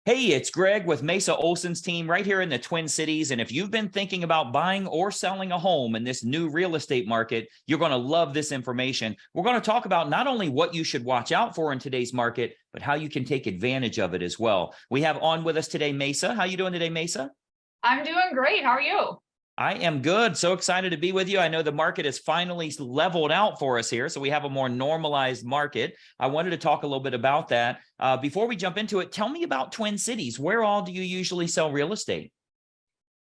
Hey, it's Greg with Mesa Olson's team right here in the Twin Cities. And if you've been thinking about buying or selling a home in this new real estate market, you're going to love this information. We're going to talk about not only what you should watch out for in today's market, but how you can take advantage of it as well. We have on with us today, Mesa. How you doing today, Mesa? I'm doing great. How are you? I am good. So excited to be with you. I know the market has finally leveled out for us here, so we have a more normalized market. I wanted to talk a little bit about that. Before we jump into it, tell me about Twin Cities. Where all do you usually sell real estate?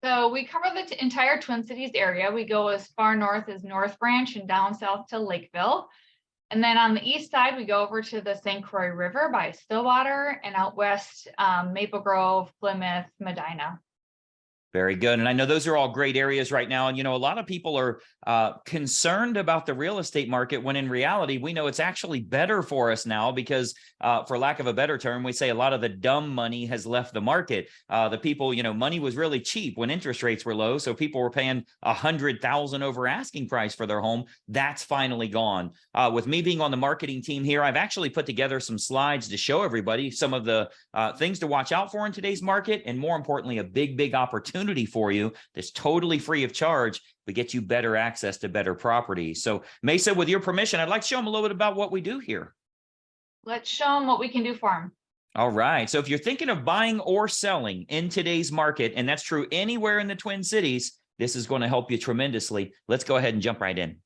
So we cover the entire Twin Cities area. We go as far north as North Branch and down south to Lakeville. And then on the east side, we go over to the St. Croix River by Stillwater, and out west, Maple Grove, Plymouth, Medina. Very good. And I know those are all great areas right now. And, a lot of people are concerned about the real estate market when in reality, we know it's actually better for us now because for lack of a better term, we say a lot of the dumb money has left the market. The people, money was really cheap when interest rates were low. So people were paying $100,000 over asking price for their home. That's finally gone. With me being on the marketing team here, I've actually put together some slides to show everybody some of the things to watch out for in today's market. And more importantly, a big opportunity for you that's totally free of charge, but get you better access to better property. So Mesa, with your permission, I'd like to show them a little bit about what we do here. Let's show them what we can do for them. All right. So if you're thinking of buying or selling in today's market, and that's true anywhere in the Twin Cities, this is going to help you tremendously. Let's go ahead and jump right in.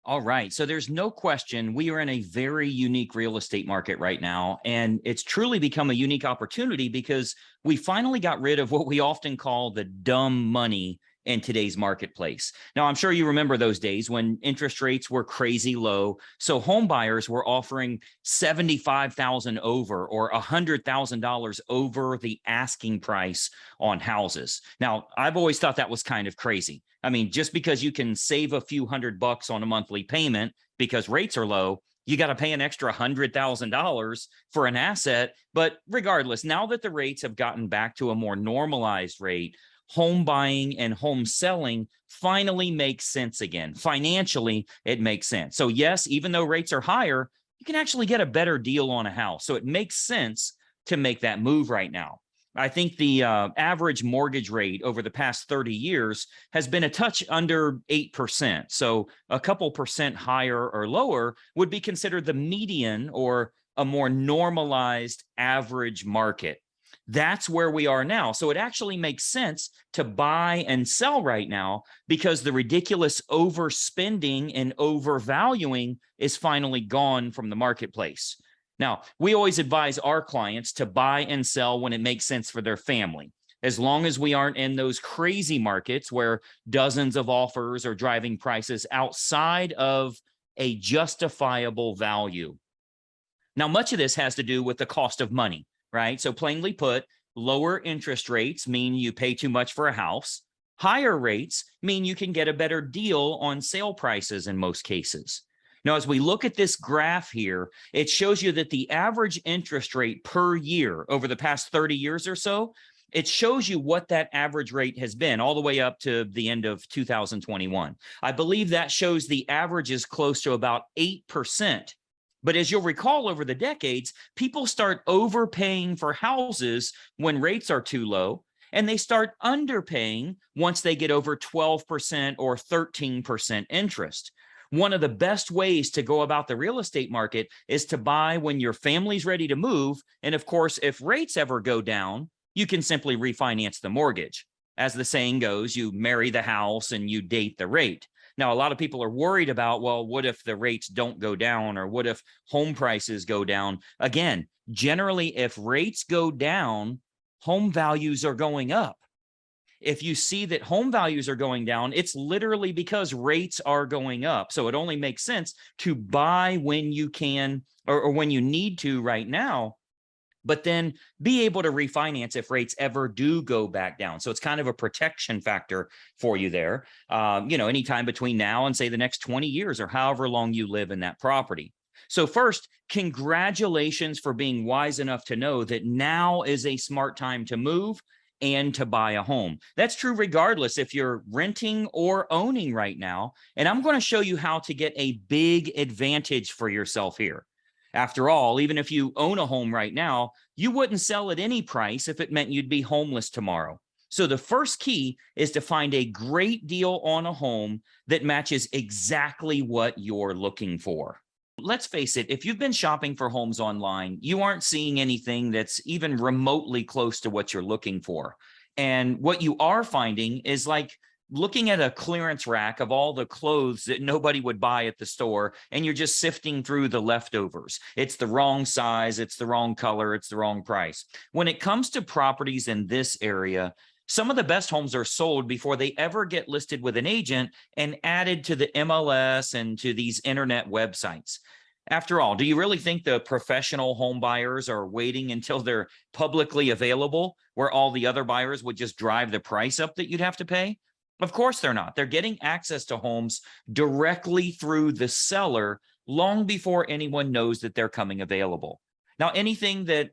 All right. So there's no question we are in a very unique real estate market right now. And it's truly become a unique opportunity because we finally got rid of what we often call the dumb money in today's marketplace. Now, I'm sure you remember those days when interest rates were crazy low. So home buyers were offering $75,000 over or $100,000 over the asking price on houses. Now, I've always thought that was kind of crazy. I mean, just because you can save a few $100 on a monthly payment because rates are low, you got to pay an extra $100,000 for an asset. But regardless, now that the rates have gotten back to a more normalized rate, home buying and home selling finally makes sense again. Financially, it makes sense. So yes, even though rates are higher, you can actually get a better deal on a house. So it makes sense to make that move right now. I think the average mortgage rate over the past 30 years has been a touch under 8%. So a couple percent higher or lower would be considered the median or a more normalized average market. That's where we are now. So it actually makes sense to buy and sell right now because the ridiculous overspending and overvaluing is finally gone from the marketplace. Now, we always advise our clients to buy and sell when it makes sense for their family, as long as we aren't in those crazy markets where dozens of offers are driving prices outside of a justifiable value. Now, much of this has to do with the cost of money, right? So plainly put, lower interest rates mean you pay too much for a house. Higher rates mean you can get a better deal on sale prices in most cases. Now, as we look at this graph here, it shows you that the average interest rate per year over the past 30 years or so, it shows you what that average rate has been all the way up to the end of 2021. I believe that shows the average is close to about 8%. But as you'll recall over the decades, people start overpaying for houses when rates are too low, and they start underpaying once they get over 12% or 13% interest. One of the best ways to go about the real estate market is to buy when your family's ready to move. And of course, if rates ever go down, you can simply refinance the mortgage. As the saying goes, you marry the house and you date the rate. Now, a lot of people are worried about, well, what if the rates don't go down, or what if home prices go down? Again, generally, if rates go down, home values are going up. If you see that home values are going down, it's literally because rates are going up. So it only makes sense to buy when you can or when you need to right now, but then be able to refinance if rates ever do go back down. So it's kind of a protection factor for you there, anytime between now and say the next 20 years or however long you live in that property. So first, congratulations for being wise enough to know that now is a smart time to move and to buy a home. That's true regardless if you're renting or owning right now. And I'm going to show you how to get a big advantage for yourself here. After all, even if you own a home right now, You wouldn't sell at any price if it meant you'd be homeless tomorrow. So the first key is to find a great deal on a home that matches exactly what you're looking for. Let's face it, if you've been shopping for homes online, you aren't seeing anything that's even remotely close to what you're looking for. And what you are finding is like looking at a clearance rack of all the clothes that nobody would buy at the store, and you're just sifting through the leftovers. It's the wrong size, it's the wrong color, it's the wrong price. When it comes to properties in this area, some of the best homes are sold before they ever get listed with an agent and added to the MLS and to these internet websites. After all, do you really think the professional home buyers are waiting until they're publicly available, where all the other buyers would just drive the price up that you'd have to pay? Of course they're not. They're getting access to homes directly through the seller long before anyone knows that they're coming available. Now, anything that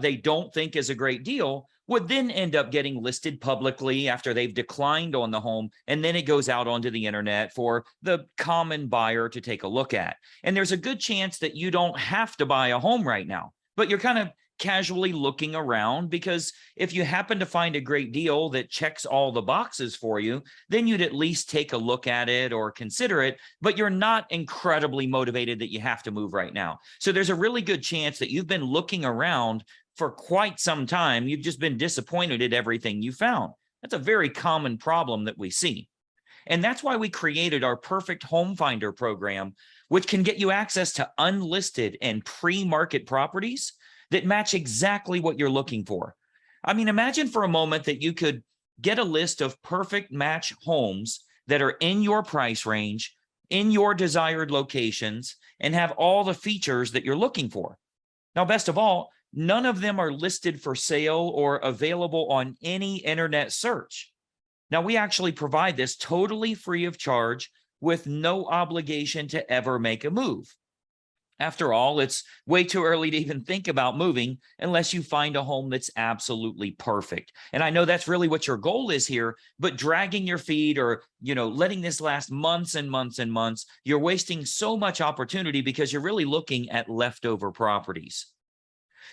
they don't think is a great deal would then end up getting listed publicly after they've declined on the home, and then it goes out onto the internet for the common buyer to take a look at. And there's a good chance that you don't have to buy a home right now, but you're kind of casually looking around, because if you happen to find a great deal that checks all the boxes for you, then you'd at least take a look at it or consider it, but you're not incredibly motivated that you have to move right now. So there's a really good chance that you've been looking around for quite some time. You've just been disappointed at everything you found. That's a very common problem that we see. And that's why we created our Perfect Home Finder program, which can get you access to unlisted and pre-market properties that match exactly what you're looking for. I mean, imagine for a moment that you could get a list of perfect match homes that are in your price range, in your desired locations, and have all the features that you're looking for. Now, best of all, none of them are listed for sale or available on any internet search. Now, we actually provide this totally free of charge with no obligation to ever make a move. After all, it's way too early to even think about moving unless you find a home that's absolutely perfect. And I know that's really what your goal is here, but dragging your feet or, letting this last months and months and months, you're wasting so much opportunity because you're really looking at leftover properties.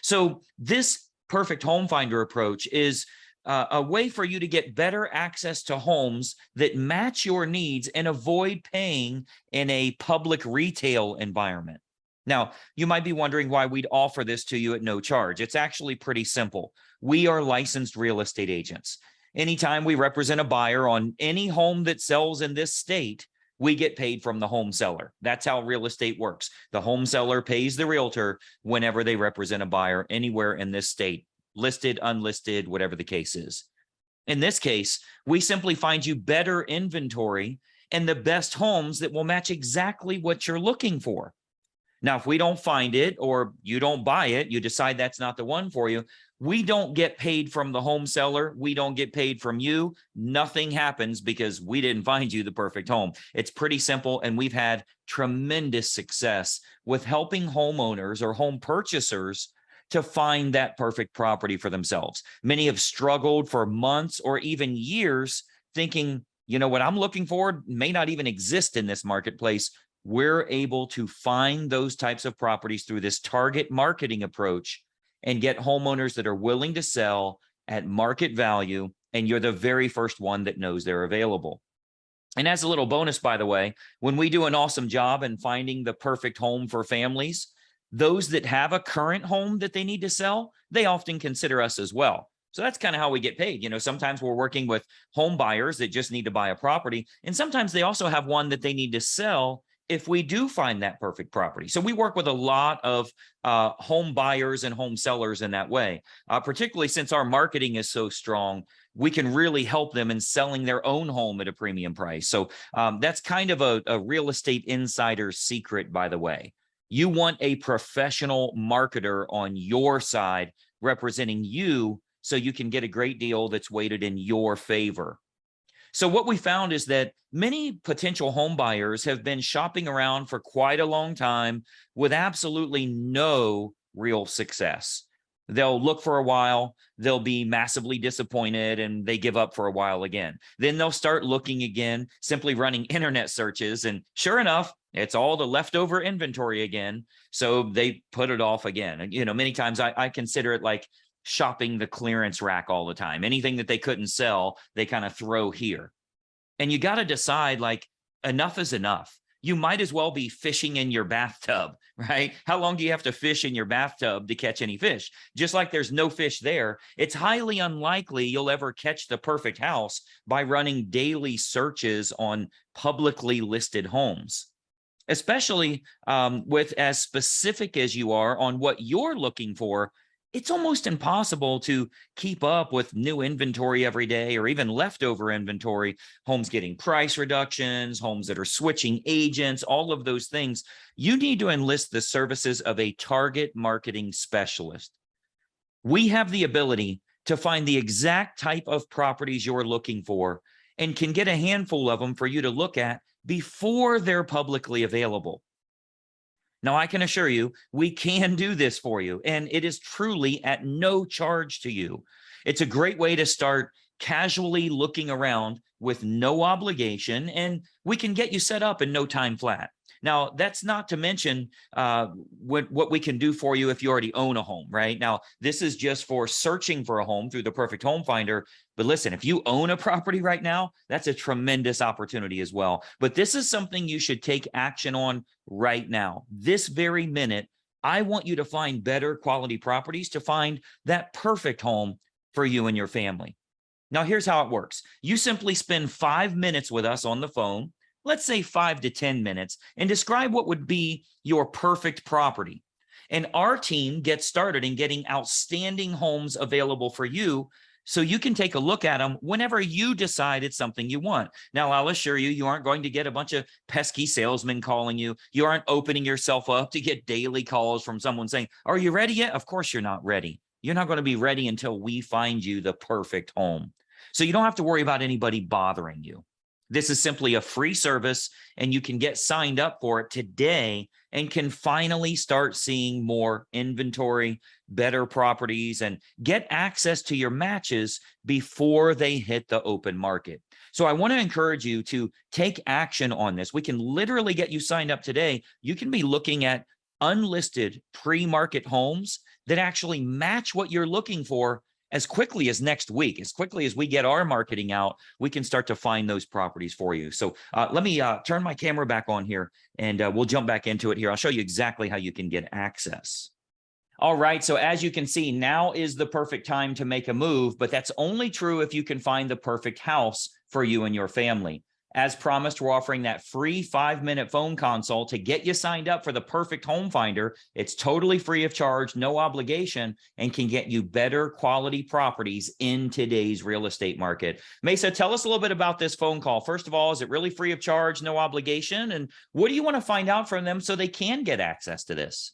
So this Perfect Home Finder approach is a way for you to get better access to homes that match your needs and avoid paying in a public retail environment. Now, you might be wondering why we'd offer this to you at no charge. It's actually pretty simple. We are licensed real estate agents. Anytime we represent a buyer on any home that sells in this state, we get paid from the home seller. That's how real estate works. The home seller pays the realtor whenever they represent a buyer anywhere in this state, listed, unlisted, whatever the case is. In this case, we simply find you better inventory and the best homes that will match exactly what you're looking for. Now, if we don't find it or you don't buy it, you decide that's not the one for you, we don't get paid from the home seller. We don't get paid from you. Nothing happens because we didn't find you the perfect home. It's pretty simple, and we've had tremendous success with helping homeowners or home purchasers to find that perfect property for themselves. Many have struggled for months or even years thinking, what I'm looking for may not even exist in this marketplace. We're able to find those types of properties through this target marketing approach and get homeowners that are willing to sell at market value, and you're the very first one that knows they're available. And as a little bonus, by the way, when we do an awesome job in finding the perfect home for families, those that have a current home that they need to sell, they often consider us as well. So that's kind of how we get paid. Sometimes we're working with home buyers that just need to buy a property, and sometimes they also have one that they need to sell if we do find that perfect property. So we work with a lot of home buyers and home sellers in that way, particularly since our marketing is so strong. We can really help them in selling their own home at a premium price. So that's kind of a real estate insider's secret, by the way. You want a professional marketer on your side representing you so you can get a great deal that's weighted in your favor. So what we found is that many potential home buyers have been shopping around for quite a long time with absolutely no real success. They'll look for a while, they'll be massively disappointed, and they give up for a while again. Then they'll start looking again, simply running internet searches, and sure enough, it's all the leftover inventory again. So they put it off again. And, many times I consider it like shopping the clearance rack all the time. Anything that they couldn't sell, they kind of throw here. And you got to decide, like, enough is enough. You might as well be fishing in your bathtub, right? How long do you have to fish in your bathtub to catch any fish? Just like there's no fish there, it's highly unlikely you'll ever catch the perfect house by running daily searches on publicly listed homes, especially with as specific as you are on what you're looking for. It's almost impossible to keep up with new inventory every day, or even leftover inventory, homes getting price reductions, homes that are switching agents, all of those things. You need to enlist the services of a target marketing specialist. We have the ability to find the exact type of properties you're looking for and can get a handful of them for you to look at before they're publicly available. Now, I can assure you, we can do this for you, and it is truly at no charge to you. It's a great way to start casually looking around with no obligation, and we can get you set up in no time flat. Now, that's not to mention what we can do for you if you already own a home, right? Now, this is just for searching for a home through the Perfect Home Finder. But listen, if you own a property right now, that's a tremendous opportunity as well. But this is something you should take action on right now. This very minute, I want you to find better quality properties to find that perfect home for you and your family. Now, here's how it works. You simply spend 5 minutes with us on the phone, let's say 5 to 10 minutes, and describe what would be your perfect property. And our team gets started in getting outstanding homes available for you, so you can take a look at them whenever you decide it's something you want. Now, I'll assure you, you aren't going to get a bunch of pesky salesmen calling you. You aren't opening yourself up to get daily calls from someone saying, "Are you ready yet?" Of course you're not ready. You're not going to be ready until we find you the perfect home. So you don't have to worry about anybody bothering you. This is simply a free service, and you can get signed up for it today and can finally start seeing more inventory, better properties, and get access to your matches before they hit the open market. So I want to encourage you to take action on this. We can literally get you signed up today. You can be looking at unlisted pre-market homes that actually match what you're looking for as quickly as next week. As quickly as we get our marketing out, we can start to find those properties for you. So let me turn my camera back on here, and we'll jump back into it here. I'll show you exactly how you can get access. All right, so as you can see, now is the perfect time to make a move, but that's only true if you can find the perfect house for you and your family. As promised, we're offering that free 5-minute phone consult to get you signed up for the Perfect Home Finder. It's totally free of charge, no obligation, and can get you better quality properties in today's real estate market. Mesa, tell us a little bit about this phone call. First of all, is it really free of charge, no obligation? And what do you want to find out from them so they can get access to this?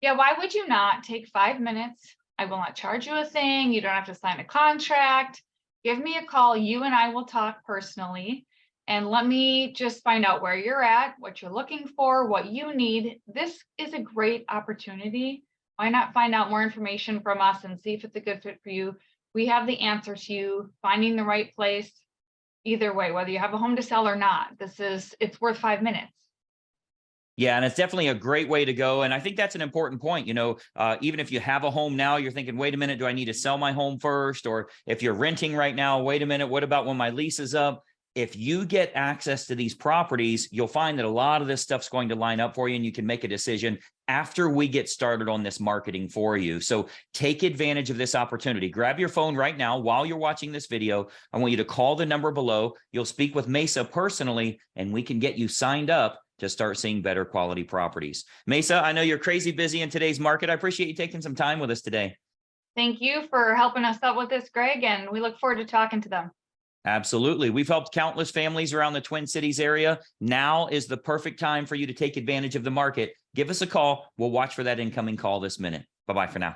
Yeah, why would you not take 5 minutes? I will not charge you a thing. You don't have to sign a contract. Give me a call. You and I will talk personally, and let me just find out where you're at, what you're looking for, what you need. This is a great opportunity. Why not find out more information from us and see if it's a good fit for you? We have the answer to you finding the right place. Either way, whether you have a home to sell or not, it's worth 5 minutes. Yeah, and it's definitely a great way to go. And I think that's an important point. Even if you have a home now, you're thinking, wait a minute, do I need to sell my home first? Or if you're renting right now, wait a minute, what about when my lease is up? If you get access to these properties, you'll find that a lot of this stuff's going to line up for you, and you can make a decision after we get started on this marketing for you. So take advantage of this opportunity. Grab your phone right now while you're watching this video. I want you to call the number below. You'll speak with Mesa personally, and we can get you signed up to start seeing better quality properties. Mesa, I know you're crazy busy in today's market. I appreciate you taking some time with us today. Thank you for helping us out with this, Greg, and we look forward to talking to them. Absolutely. We've helped countless families around the Twin Cities area. Now is the perfect time for you to take advantage of the market. Give us a call. We'll watch for that incoming call this minute. Bye-bye for now.